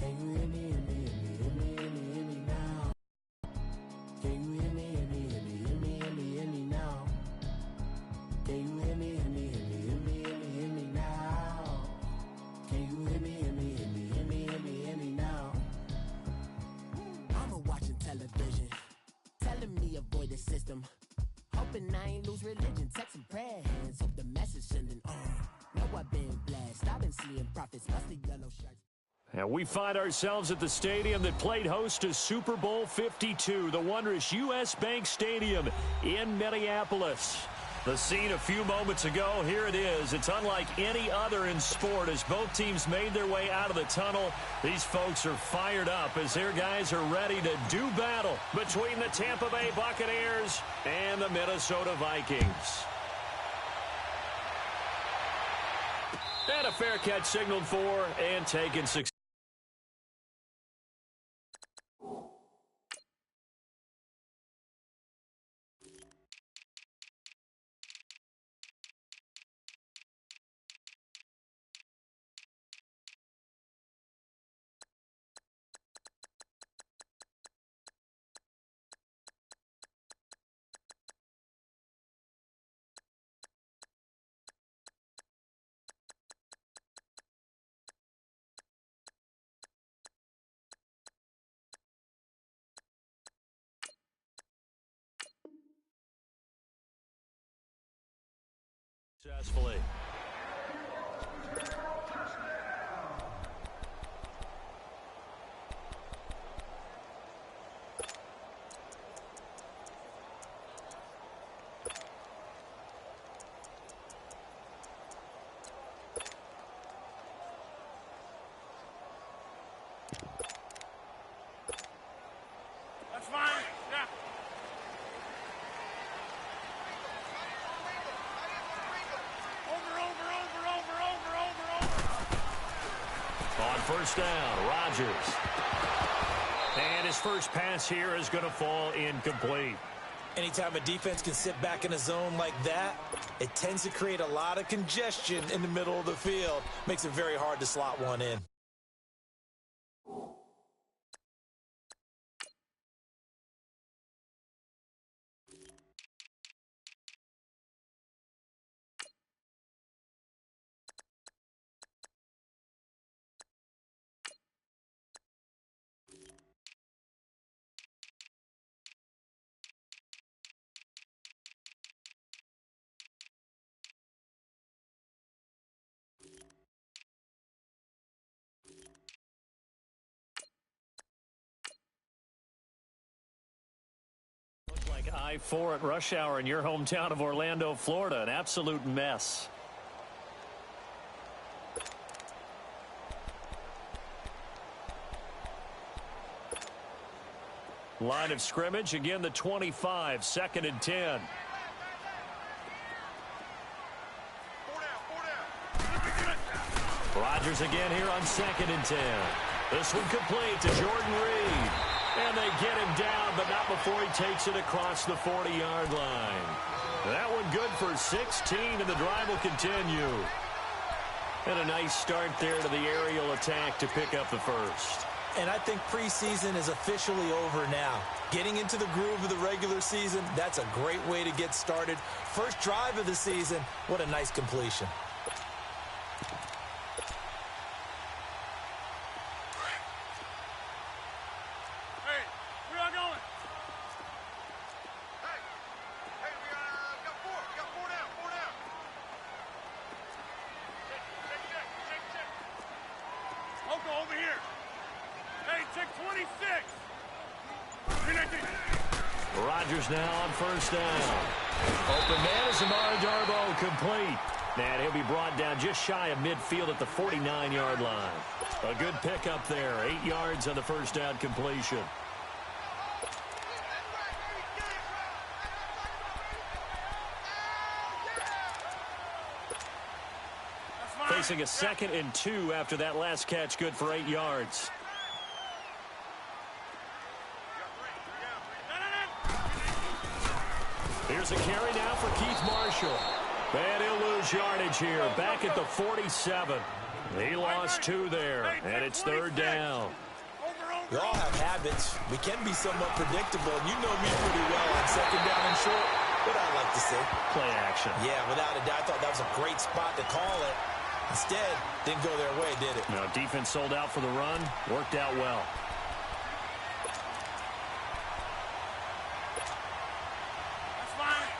Can you hear me, hear me, hear me, hear me, hear me, hear me now? Can you hear me, hear me, hear me, hear me, hear me, hear me now? Can you hear me, hear me, hear me, hear me, hear me, hear me now? Can you hear me, hear me, hear me, hear me, hear me, hear me now? Mama watching television, telling me avoid the system. Hoping I ain't lose religion, texting prayer hands, hope the message sending on. Know I've been blessed, I've been seeing prophets, mostly yellow shirts. And we find ourselves at the stadium that played host to Super Bowl 52, the wondrous U.S. Bank Stadium in Minneapolis. The scene a few moments ago, here it is. It's unlike any other in sport as both teams made their way out of the tunnel. These folks are fired up as their guys are ready to do battle between the Tampa Bay Buccaneers and the Minnesota Vikings. And a fair catch signaled for and taken successfully. Successfully. That's fine. Yeah. On first down, Rodgers. And his first pass here is going to fall incomplete. Anytime a defense can sit back in a zone like that, it tends to create a lot of congestion in the middle of the field. Makes it very hard to slot one in. I-4 at rush hour in your hometown of Orlando, Florida. An absolute mess. Line of scrimmage, again the 25, 2nd and 10. Rodgers again here on 2nd and 10. This one complete to Jordan Reed. And they get him down, but not before he takes it across the 40-yard line. That one good for 16, and the drive will continue. And a nice start there to the aerial attack to pick up the first. And I think preseason is officially over now. Getting into the groove of the regular season, that's a great way to get started. First drive of the season, what a nice completion. Over here. Hey, check 26. Rodgers now on first down. Open man is Amari Darboh, complete. And he'll be brought down just shy of midfield at the 49-yard line. A good pickup there. 8 yards on the first down completion. Facing a 2nd and 2 after that last catch, good for 8 yards. Here's a carry now for Keith Marshall. And he'll lose yardage here, back at the 47. He lost 2 there, and it's 3rd down. We all have habits. We can be somewhat predictable, and you know me pretty well on 2nd down and short. What I like to say. Play action. Yeah, without a doubt, I thought that was a great spot to call it. Instead, didn't go their way, did it? Now, defense sold out for the run. Worked out well.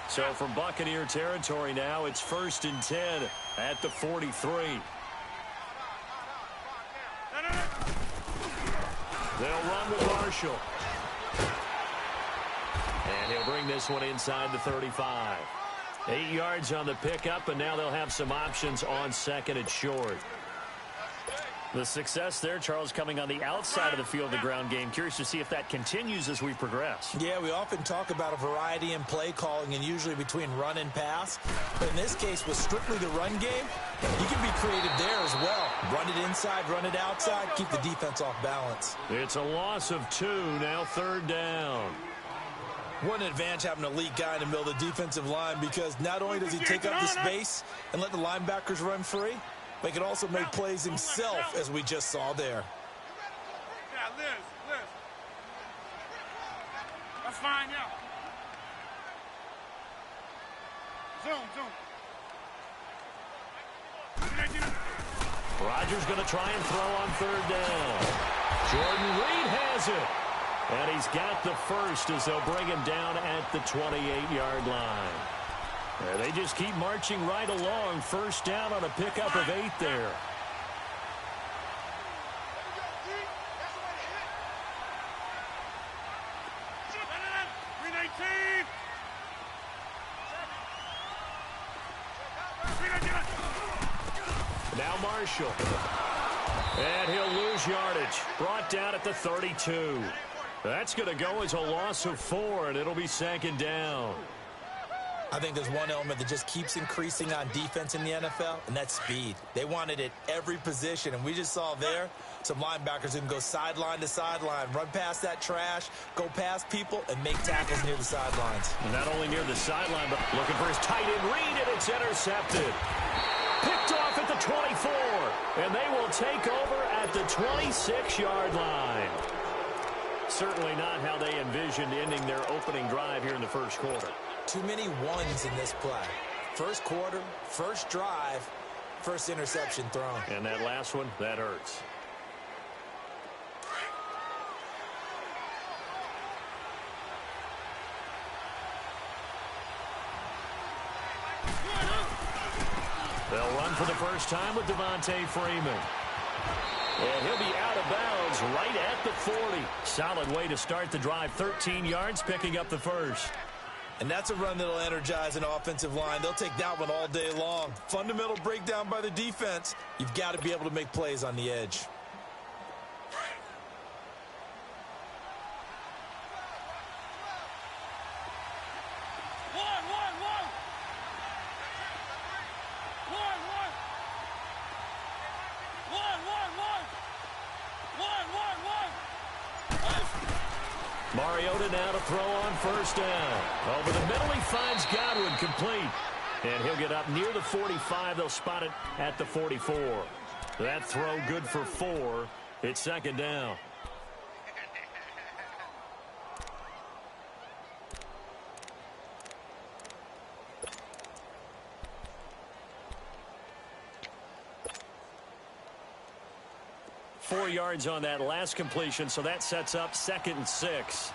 So from Buccaneer territory now, it's 1st and 10 at the 43. They'll run with Marshall. And he'll bring this one inside the 35. 8 yards on the pickup, and now they'll have some options on 2nd and short. The success there, Charles, coming on the outside of the field, the ground game. Curious to see if that continues as we progress. Yeah, we often talk about a variety in play calling and usually between run and pass. But in this case, with strictly the run game, you can be creative there as well. Run it inside, run it outside, keep the defense off balance. It's a loss of 2, now 3rd down. What an advantage having an elite guy in the middle of the defensive line, because not only does he take up the space and let the linebackers run free, but he can also make plays himself, as we just saw there. Yeah, Liz. That's fine, yeah. Zoom. Rodgers going to try and throw on 3rd down. Jordan Reed has it. And he's got the first as they'll bring him down at the 28-yard line. They just keep marching right along. 1st down on a pickup of 8 there. Now Marshall. And he'll lose yardage. Brought down at the 32. That's going to go as a loss of 4, and it'll be 2nd down. I think there's one element that just keeps increasing on defense in the NFL, and that's speed. They want it at every position, and we just saw there some linebackers who can go sideline to sideline, run past that trash, go past people, and make tackles near the sidelines. And not only near the sideline, but looking for his tight end Reed, and it's intercepted. Picked off at the 24, and they will take over at the 26-yard line. Certainly not how they envisioned ending their opening drive here in the 1st quarter. Too many ones in this play. 1st quarter, 1st drive, 1st interception thrown. And that last one, that hurts. They'll run for the first time with Devontae Freeman. And he'll be out of bounds right at the 40. Solid way to start the drive. 13 yards, picking up the first. And that's a run that'll energize an offensive line. They'll take that one all day long. Fundamental breakdown by the defense. You've got to be able to make plays on the edge. Mariota now to throw on 1st down. Over the middle, he finds Godwin complete. And he'll get up near the 45. They'll spot it at the 44. That throw good for 4. It's 2nd down. Four yards on that last completion, so that sets up 2nd and 6.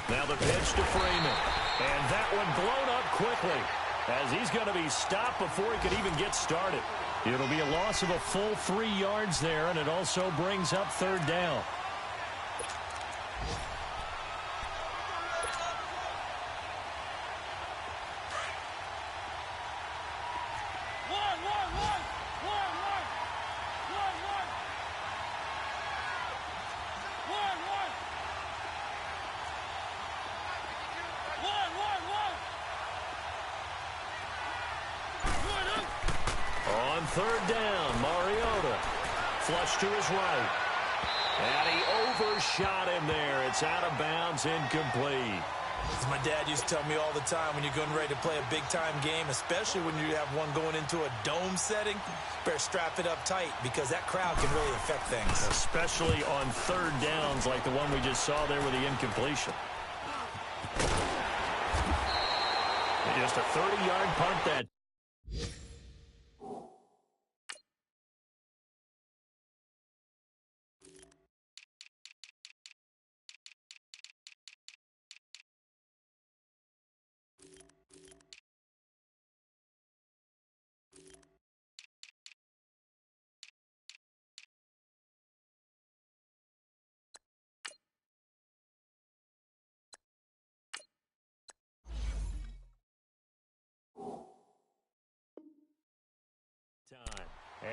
Now the pitch to Freeman. And that one blown up quickly as he's going to be stopped before he could even get started. It'll be a loss of a full 3 yards there, and it also brings up 3rd down. On 3rd down, Mariota flush to his right. And he overshot him there. It's out of bounds, incomplete. As my dad used to tell me all the time, when you're getting ready to play a big-time game, especially when you have one going into a dome setting, better strap it up tight because that crowd can really affect things. Especially on third downs like the one we just saw there with the incompletion. Just a 30-yard punt that.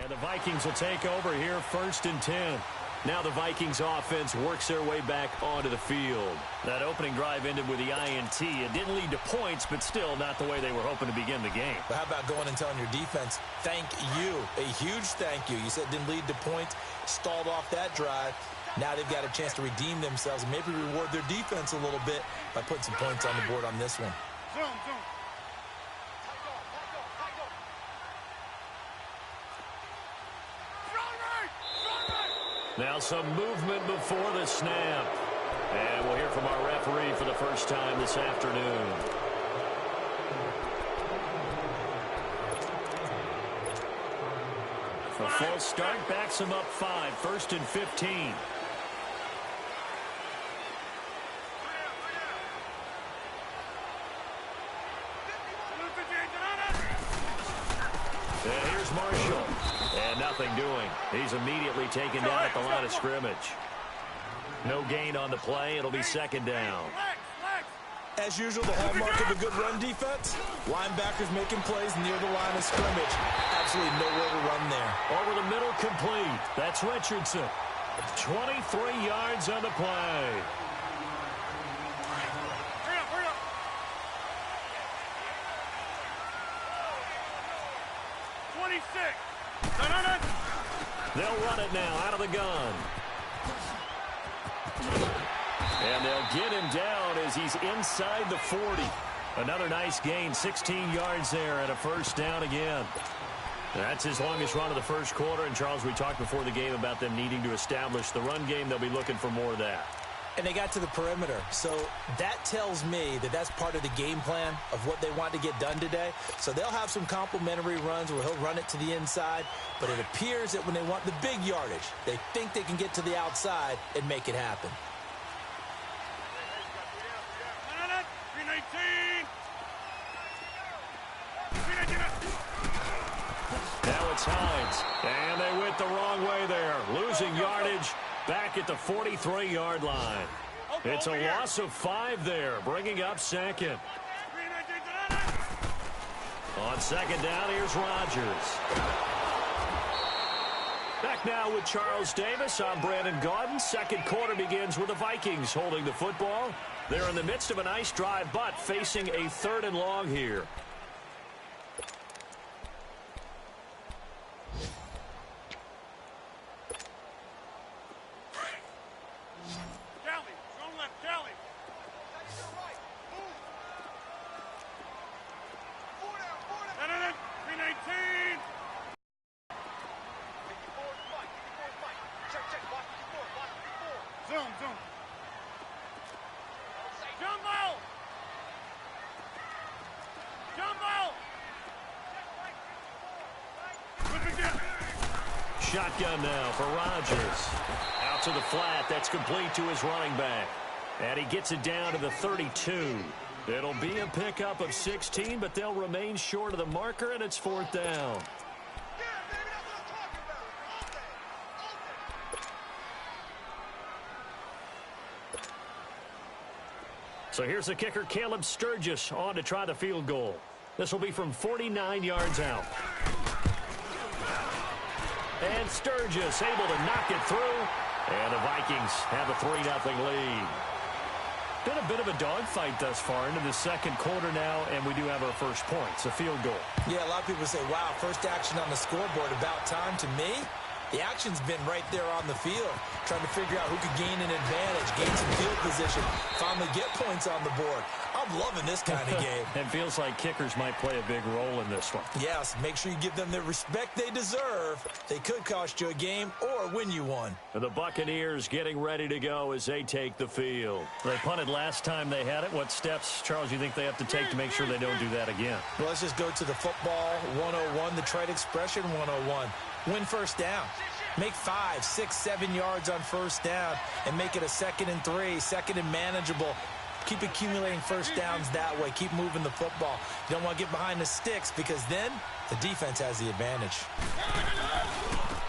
And the Vikings will take over here, 1st and 10. Now the Vikings offense works their way back onto the field. That opening drive ended with the INT. It didn't lead to points, but still not the way they were hoping to begin the game. But how about going and telling your defense, thank you, a huge thank you. You said it didn't lead to points, stalled off that drive. Now they've got a chance to redeem themselves and maybe reward their defense a little bit by putting some points on the board on this one. Zoom, zoom. Now some movement before the snap. And we'll hear from our referee for the first time this afternoon. A false start backs him up 5, 1st and 15. And here's Marshall. And nothing doing. He's immediately taken down at the line of scrimmage. No gain on the play. It'll be 2nd down. As usual, the hallmark of a good run defense, linebackers making plays near the line of scrimmage. Absolutely nowhere to run there. Over the middle, complete. That's Richardson. 23 yards on the play. Hurry up. They'll run it now out of the gun. And they'll get him down as he's inside the 40. Another nice gain, 16 yards there and a 1st down again. That's his longest run of the first quarter. And, Charles, we talked before the game about them needing to establish the run game. They'll be looking for more of that. And they got to the perimeter. So that tells me that that's part of the game plan of what they want to get done today. So they'll have some complimentary runs where he'll run it to the inside. But it appears that when they want the big yardage, they think they can get to the outside and make it happen. Now it's Hines. And they went the wrong way there. Losing yardage back at the 43-yard line. It's a loss of 5 there, bringing up 2nd. On 2nd down, here's Rodgers. Back now with Charles Davis. I'm Brandon Gaudin. 2nd quarter begins with the Vikings holding the football. They're in the midst of a nice drive, but facing a 3rd and long here. Shotgun now for Rodgers. Out to the flat. That's complete to his running back. And he gets it down to the 32. It'll be a pickup of 16, but they'll remain short of the marker, and it's 4th down. So here's the kicker, Caleb Sturgis, on to try the field goal. This will be from 49 yards out. And Sturgis able to knock it through. And the Vikings have a 3-0 lead. Been a bit of a dogfight thus far into the 2nd quarter now, and we do have our first point. It's a field goal. Yeah, a lot of people say, wow, first action on the scoreboard, about time. To me, the action's been right there on the field, trying to figure out who could gain an advantage, gain some field position, finally get points on the board. I'm loving this kind of game. It feels like kickers might play a big role in this one. Yes, make sure you give them the respect they deserve. They could cost you a game or win you one. The Buccaneers getting ready to go as they take the field. They punted last time they had it. What steps, Charles, you think they have to take to make sure they don't do that again? Well, let's just go to the football 101, the trite expression 101. Win first down. Make 5, 6, 7 yards on first down and make it a 2nd and 3, 2nd and manageable. Keep accumulating first downs that way. Keep moving the football. You don't want to get behind the sticks because then the defense has the advantage.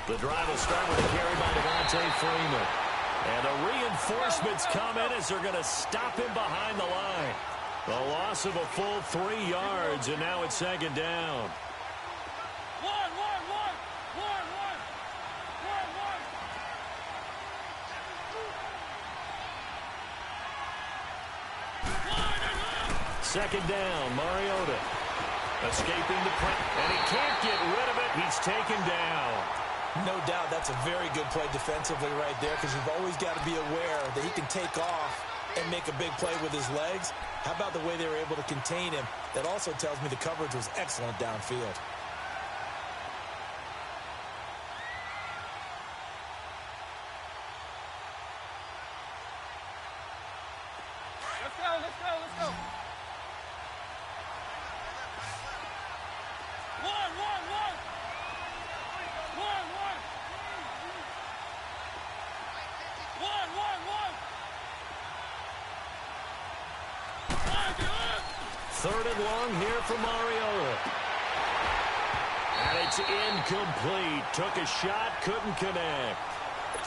The drive will start with a carry by Devontae Freeman. And the reinforcements come in as they're going to stop him behind the line. The loss of a full 3 yards, and now it's 2nd down. Second down, Mariota. Escaping the press, and he can't get rid of it. He's taken down. No doubt that's a very good play defensively right there because you've always got to be aware that he can take off and make a big play with his legs. How about the way they were able to contain him? That also tells me the coverage was excellent downfield. Let's go. Third and long here for Mariota. And it's incomplete. Took a shot, couldn't connect.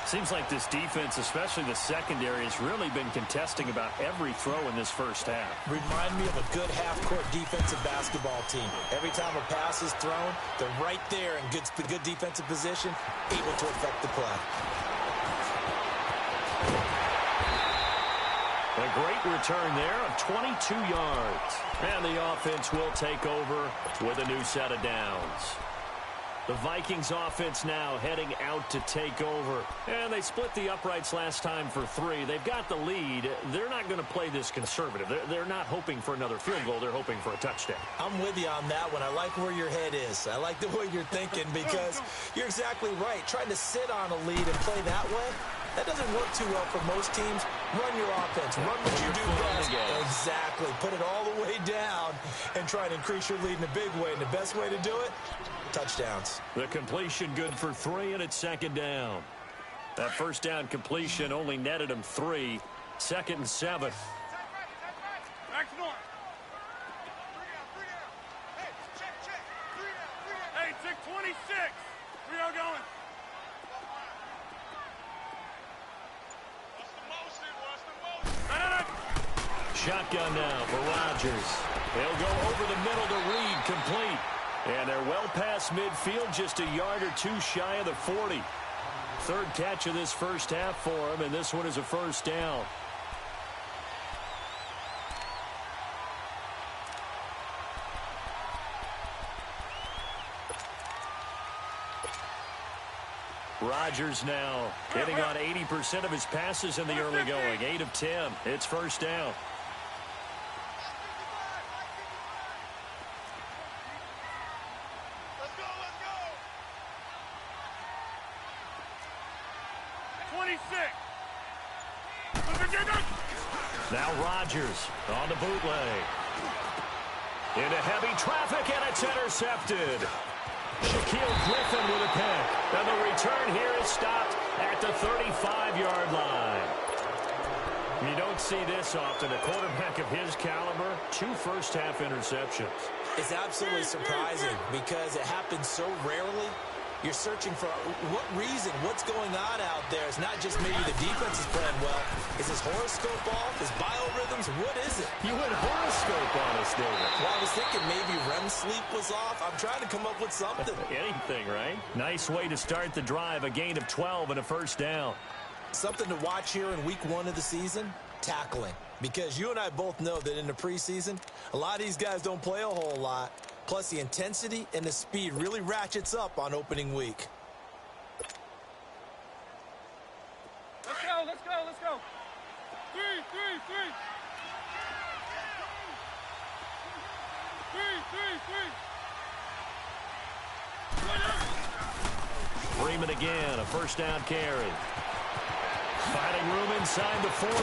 Seems like this defense, especially the secondary, has really been contesting about every throw in this first half. Remind me of a good half-court defensive basketball team. Every time a pass is thrown, they're right there in good defensive position, able to affect the play. A great return there of 22 yards. And the offense will take over with a new set of downs. The Vikings offense now heading out to take over. And they split the uprights last time for 3. They've got the lead. They're not going to play this conservative. They're not hoping for another field goal. They're hoping for a touchdown. I'm with you on that one. I like where your head is. I like the way you're thinking because you're exactly right. Trying to sit on a lead and play that way, that doesn't work too well for most teams. Run your offense. Run what you do best. Exactly. Put it all the way down and try to increase your lead in a big way. And the best way to do it, touchdowns. The completion good for 3, and it's 2nd down. That first down completion only netted him 3. 2nd and 7. Back to north. Hey, check 26. 3-0 going. Shotgun now for Rodgers. He'll go over the middle to Reed, complete. And they're well past midfield, just a yard or 2 shy of the 40. Third catch of this first half for him, and this one is a first down. Rodgers now hitting on 80% of his passes in the early going. 8 of 10. It's first down. Now Rodgers on the bootleg. Into heavy traffic, and it's intercepted. Shaquille Griffin with a pick. And the return here is stopped at the 35-yard line. You don't see this often. A quarterback of his caliber, 2 first-half interceptions. It's absolutely surprising because it happens so rarely. You're searching for what reason, what's going on out there. It's not just maybe the defense is playing well. Is his horoscope off? His biorhythms? What is it? You went horoscope on us, David. Well, I was thinking maybe REM sleep was off. I'm trying to come up with something. Anything, right? Nice way to start the drive. A gain of 12 and a first down. Something to watch here in week 1 of the season, tackling. Because you and I both know that in the preseason, a lot of these guys don't play a whole lot. Plus, the intensity and the speed really ratchets up on opening week. Let's go. 3. Freeman again, a first down carry. Finding room inside the 40.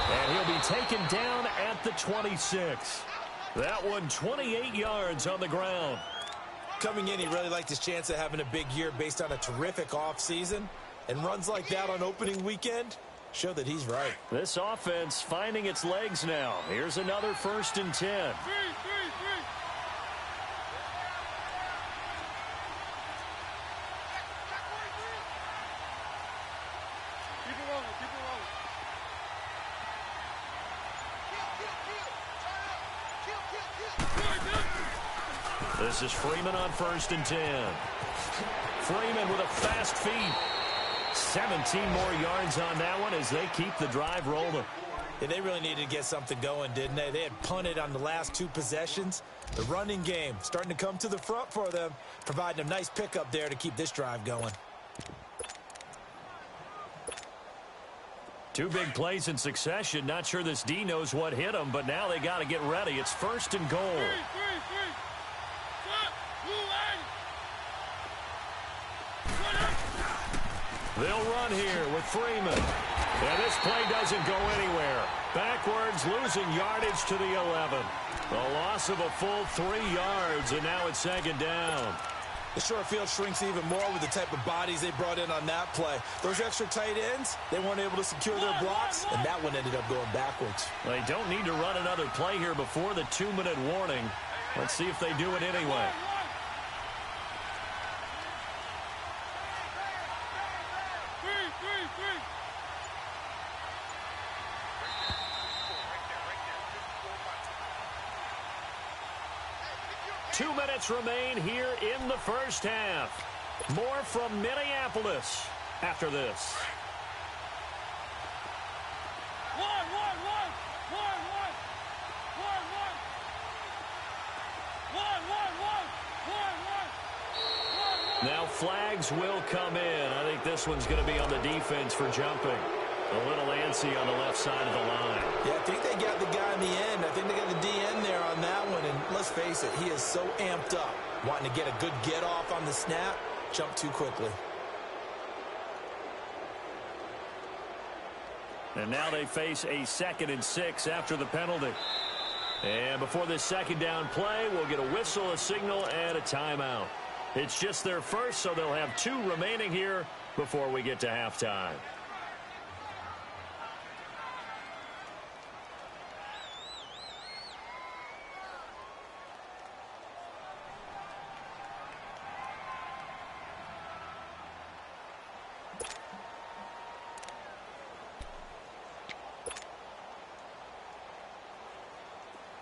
And he'll be taken down at the 26. That one 28 yards on the ground. Coming in, he really liked his chance of having a big year based on a terrific offseason. And runs like that on opening weekend show that he's right. This offense finding its legs now. Here's another 1st and 10. This is Freeman on 1st and 10. Freeman with a fast feed. 17 more yards on that one as they keep the drive rolling. Yeah, they really needed to get something going, didn't they? They had punted on the last 2 possessions. The running game starting to come to the front for them, providing a nice pickup there to keep this drive going. 2 big plays in succession. Not sure this D knows what hit them, but now they got to get ready. It's 1st and goal. They'll run here with Freeman. And this play doesn't go anywhere. Backwards, losing yardage to the 11. A loss of a full 3 yards, and now it's 2nd down. The short field shrinks even more with the type of bodies they brought in on that play. Those extra tight ends, they weren't able to secure their blocks, and that one ended up going backwards. They don't need to run another play here before the 2-minute warning. Let's see if they do it anyway. Two minutes remain here in the first half. More from Minneapolis after this. Now flags will come in. I think this one's going to be on the defense for jumping. A little antsy on the left side of the line. Yeah, I think they got the guy in the end. I think they got the DN there on that one. And let's face it, he is so amped up, wanting to get a good get off on the snap, jump too quickly. And now they face a 2nd and 6 after the penalty. And before this 2nd down play, we'll get a whistle, a signal, and a timeout. It's just their first, so they'll have 2 remaining here before we get to halftime.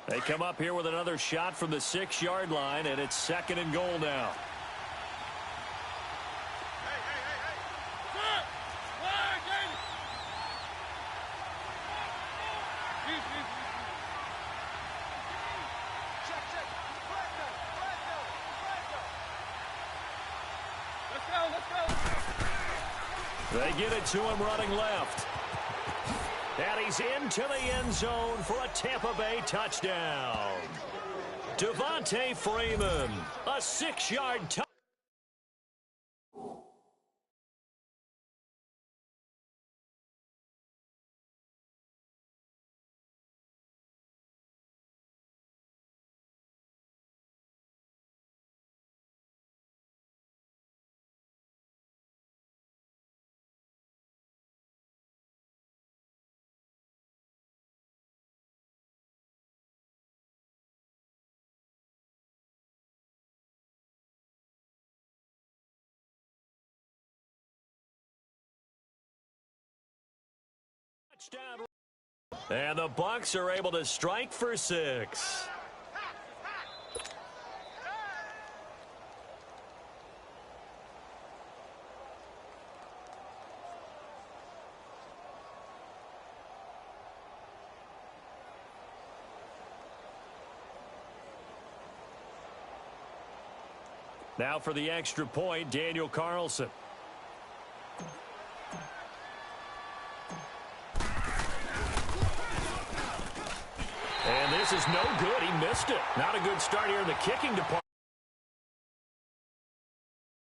They come up here with another shot from the 6-yard line, and it's 2nd and goal now. They get it to him running left. And he's into the end zone for a Tampa Bay touchdown. Devontae Freeman, a 6-yard touchdown. And the Bucs are able to strike for 6. Now for the extra point, Daniel Carlson. And This is no good. He missed it. Not a good start here in the kicking department.